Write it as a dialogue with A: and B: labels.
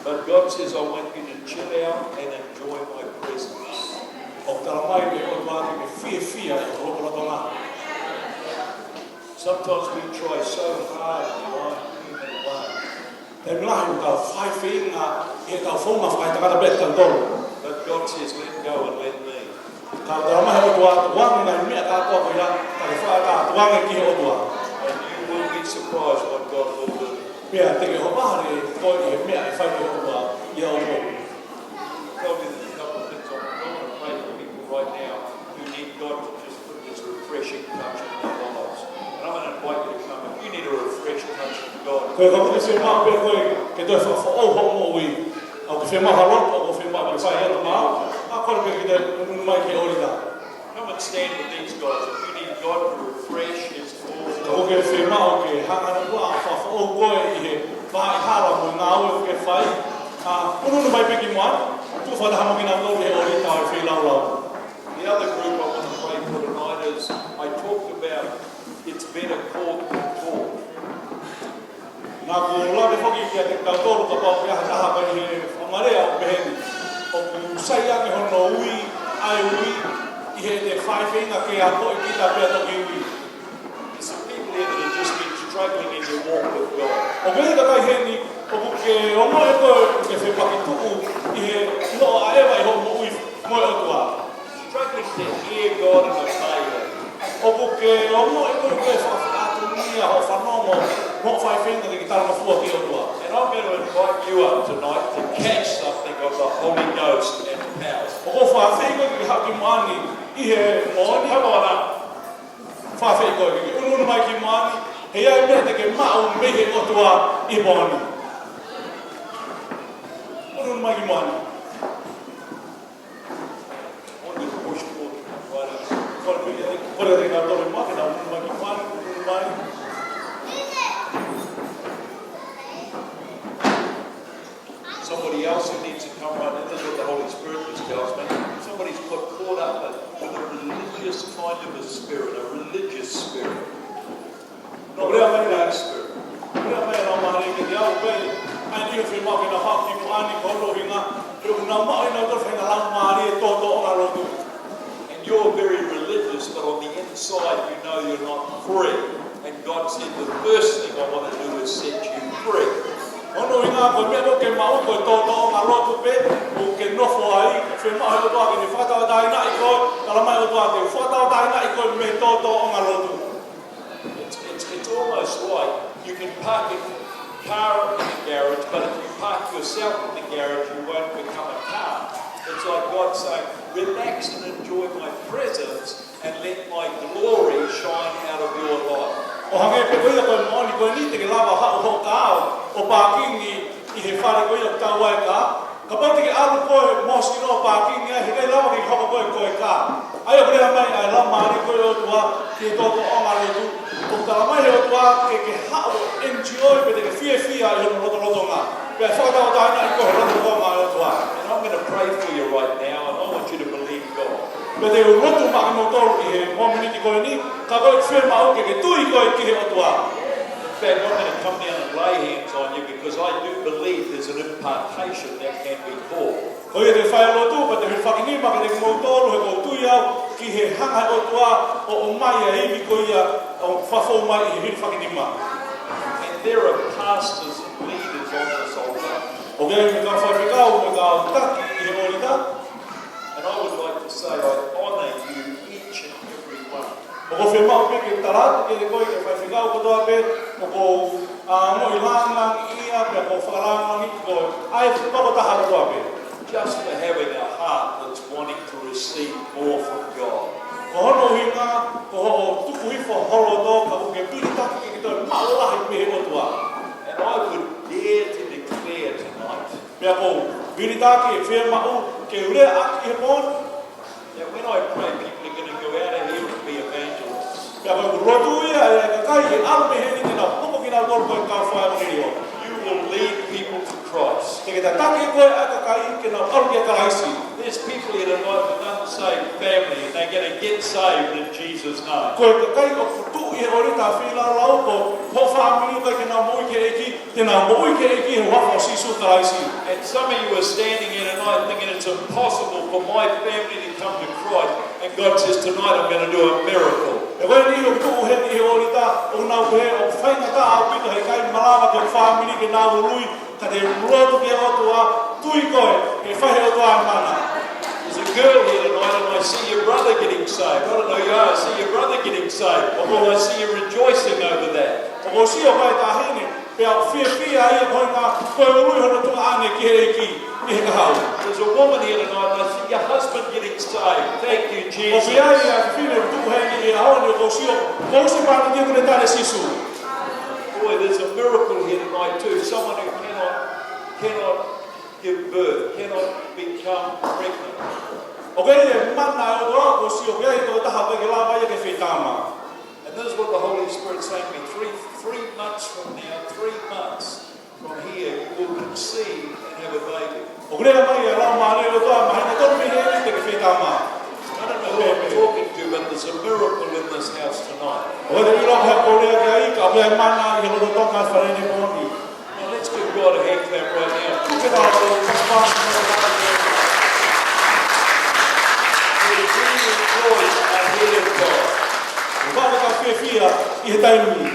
A: But God says, I want you to chill out and enjoy my presence. Sometimes we try so hard in our human way. But God says, let go and let me. And you will be surprised what God will do. Probably there's a couple of things I want to pray for people right now who need God to just put this refreshing touch in their lives. And I'm going to invite you to come. If you need a refreshing touch from God, come and stand with these guys. If you need God to refresh His cause, the other group I want to pray for tonight is, I talked about it's better caught than taught. There's some people here that have just been struggling in your walk with God. Struggling to hear God and obey Him. And I'm going to invite you up tonight to catch something of the Holy Ghost and power. Come on up. Somebody else who needs to come right in. This is what the Holy Spirit just tells me. Somebody's got caught up with a religious kind of a spirit, a religious spirit. Not a religious spirit. And you're very religious, but on the inside you know you're not free. And God said, the first thing I want to do is set you free. And I'm going to It's almost like you can park your car in the garage, but if you park yourself in the garage, you won't become a car. It's like God saying, relax and enjoy my presence and let my glory shine out of your life. And I'm going to pray for you right now, and I want you to believe God. But they will not do my motor here. 1 minute ago, I'm going to come down and lay hands on you because I do believe there's an impartation that can be called. And there are pastors and leaders on this altar. And I would like to say I honour you each and every one. Just for having a heart that's wanting to receive more from God. And I would dare to declare tonight that when I pray, people are going to go out of here and be evangelists. You will lead people to Christ. There's people here tonight with unsaved family and they're going to get saved in Jesus' name.
B: Ko e kai o futu e ori ta whila lau ko ho family kai ke na moi ke eki te na moi ke eki ho wa sisu taraisi.
A: And some of you are standing here tonight thinking it's impossible for my family to come to Christ. And God says tonight I'm going to do a miracle.
B: E koe ni o tu he ni ori ta o na he o whainga ta au pita he kai malama ke family ke na lui ka te murotu ke o tua tui koe e whahe o tua mana.
A: There's a girl here tonight and I see your brother getting saved. I don't know who you are. I see your brother getting saved. Or I see you rejoicing over that.
B: O si o kai ta hene pe au fia ai ko na ko e ui hono tu ane ki he ki ni he ka hau.
A: There's a woman here tonight and I see your husband getting saved. Thank you,
B: O
A: Jesus.
B: fia ai a fine tu he ni e hau ni ko si pa ni ko tare sisu.
A: Boy, there's a miracle here tonight too. Someone who cannot give birth, cannot become pregnant.
B: O kai e mana o ko si o kai to ta ha ke la ba ye ke fitama.
A: And this is what the Holy Spirit's saying to me. Three months from now, 3 months from here, you will conceive and have a baby.
B: O kai mai e la ma le o to ma ne to mi he ni te ke fitama.
A: I don't know who I'm talking to, but there's a miracle in this house tonight.
B: O te ilo ha ko le kai ka me mana i ho to ka fa ni ko ni.
A: Now let's give God a hand clap right now.
B: Ke ta o ka
A: We're being employed ahead of God.
B: Vale ka fia i he taimi.